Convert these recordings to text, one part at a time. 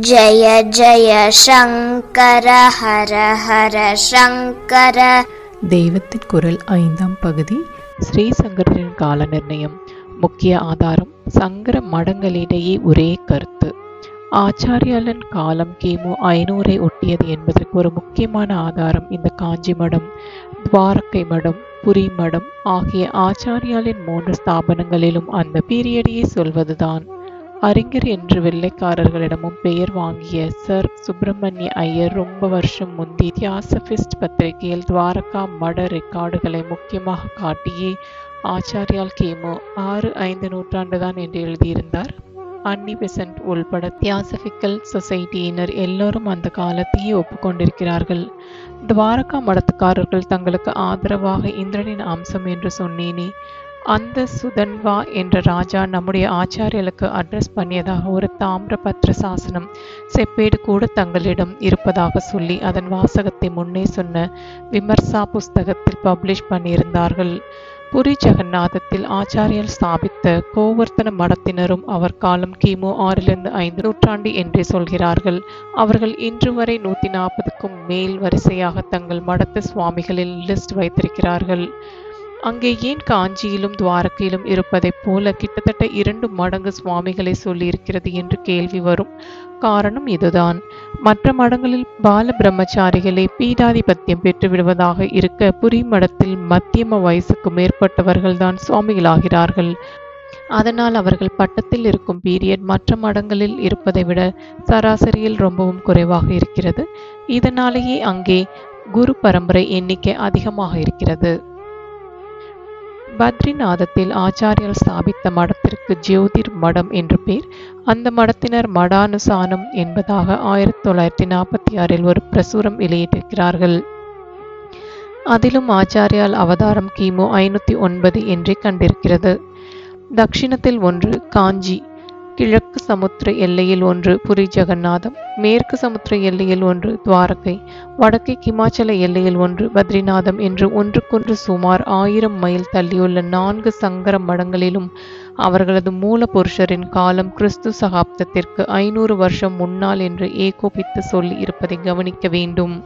ஜய ஜய சங்கர ஹர ஹர சங்கர. தெய்வத்தின் குரல் 5ஆம் பகுதி. ஸ்ரீ சங்கரரின் கால நிர்ணயம். முக்கிய ஆதாரம் சங்கர மடங்களிடையே ஒரே கருத்து. ஆச்சாரியாலன் காலம் கிமு 500 ஒட்டியது என்பதற்கு ஒரு முக்கியமான ஆதாரம் இந்த காஞ்சி மடம், துவாரகை மடம், புரி மடம் ஆகிய ஆச்சாரியாலின் 3 ஸ்தாபனங்களிலும் அந்த பீரியடையே சொல்வதுதான். அறிஞர் என்று வெள்ளைக்காரர்களிடமும் பெயர் வாங்கிய சர் சுப்பிரமணிய ஐயர் ரொம்ப வருஷம் முந்தி தியாசபிஸ்ட் பத்திரிகையில் துவாரகா மட ரெக்கார்டுகளை முக்கியமாக காட்டியே ஆச்சாரியால் கிமு 6-5 நூற்றாண்டுதான் என்று எழுதியிருந்தார். அன்னி பெசன்ட் உள்பட தியாசபிக்கல் சொசைட்டியினர் எல்லோரும் அந்த காலத்தையே ஒப்புக்கொண்டிருக்கிறார்கள். துவாரகா மடத்துக்காரர்கள் தங்களுக்கு ஆதரவாக இந்திரனின் அம்சம் என்று சொன்னேனே, அந்த சுதன்வா என்ற ராஜா நம்முடைய ஆச்சாரியலுக்கு அட்ரஸ் பண்ணியதாக ஒரு தாமிர பத்திர சாசனம் செப்பேடு கூட தங்களிடம் இருப்பதாக சொல்லி அதன் வாசகத்தை முன்னே சொன்ன விமர்சா புஸ்தகத்தில் பப்ளிஷ் பண்ணியிருந்தார்கள். புரி ஜெகநாதத்தில் ஆச்சாரியல் ஸ்தாபித்த கோவர்த்தன மடத்தினரும் அவர் காலம் கிமு 6-5 நூற்றாண்டு என்றே சொல்கிறார்கள். அவர்கள் இன்று வரை 140க்கும் மேல் வரிசையாக தங்கள் மடத்து சுவாமிகளில் லிஸ்ட் வைத்திருக்கிறார்கள். அங்கே ஏன் காஞ்சியிலும் துவாரகையிலும் இருப்பதைப் போல கிட்டத்தட்ட 2 மடங்கு சுவாமிகளை சொல்லியிருக்கிறது என்று கேள்வி வரும். காரணம் இதுதான். மற்ற மடங்களில் பால பிரம்மச்சாரிகளை பீடாதிபத்தியம் பெற்று விடுவதாக இருக்க, புரி மடத்தில் மத்தியம வயசுக்கு மேற்பட்டவர்கள்தான் சுவாமிகளாகிறார்கள். அதனால் அவர்கள் பட்டத்தில் இருக்கும் பீரியட் மற்ற மடங்களில் இருப்பதை விட சராசரியில் ரொம்பவும் குறைவாக இருக்கிறது. இதனாலேயே அங்கே குரு பரம்பரை எண்ணிக்கை அதிகமாக இருக்கிறது. பத்ரிநாதத்தில் ஆச்சாரியல் ஸ்தாபித்த மடத்திற்கு ஜோதிர் மடம் என்று பெயர். அந்த மடத்தினர் மடானுசானம் என்பதாக 1946 ஒரு பிரசுரம் வெளியிட்டிருக்கிறார்கள். அதிலும் ஆச்சாரியால் அவதாரம் கிமு 509 என்றே கண்டிருக்கிறது. தட்சிணத்தில் ஒன்று காஞ்சி, கிழக்கு சமுத்திர எல்லையில் ஒன்று புரி ஜெகநாதம், மேற்கு சமுத்திர எல்லையில் ஒன்று துவாரகை, வடக்கே கிமாச்சல எல்லையில் ஒன்று பத்ரிநாதம் என்று ஒன்றுக்கொன்று சுமார் 1000 மைல் தள்ளியுள்ள 4 சங்கர மடங்களிலும் அவர்களது மூல புருஷரின் காலம் கிறிஸ்து சகாப்தத்திற்கு 500 வருஷம் முன்னால் என்று ஏகோபித்து சொல்லி இருப்பதை கவனிக்க வேண்டும்.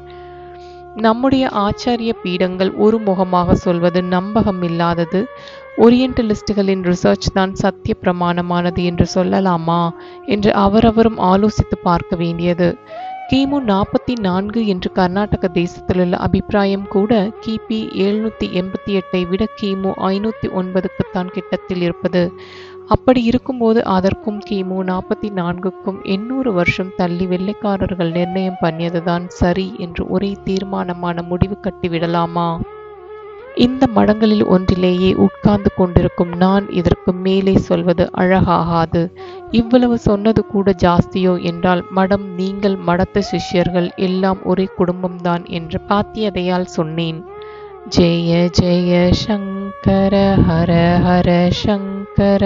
நம்முடைய ஆச்சாரிய பீடங்கள் ஒரு முகமாக சொல்வது நம்பகம் இல்லாதது. ஓரியண்டலிஸ்டுகளின் ரிசர்ச் தான் சத்திய பிரமாணமானது என்று சொல்லலாமா என்று அவரவரும் ஆலோசித்து பார்க்க வேண்டியது. கிமு 44 என்று கர்நாடக தேசத்திலுள்ள அபிப்பிராயம் கூட கிபி 788 விட கிமு 509க்குத்தான் கிட்டத்தில் இருப்பது. அப்படி இருக்கும்போது அதற்கும் கிமு 44க்கும் 800 வருஷம் தள்ளி வெள்ளைக்காரர்கள் நிர்ணயம் பண்ணியதுதான் சரி என்று ஒரே தீர்மானமான முடிவு கட்டிவிடலாமா? இந்த மடங்களில் ஒன்றிலேயே உட்கார்ந்து கொண்டிருக்கும் நான் இதற்கு மேலே சொல்வது அழகாகாது. இவ்வளவு சொன்னது கூட ஜாஸ்தியோ என்றால் மடம், நீங்கள் மடத்து சிஷ்யர்கள் எல்லாம் ஒரே குடும்பம்தான் என்ற பாத்தியதையால் சொன்னேன். ஜெய ஜெய சங்கர ஹர ஹர சங்கர.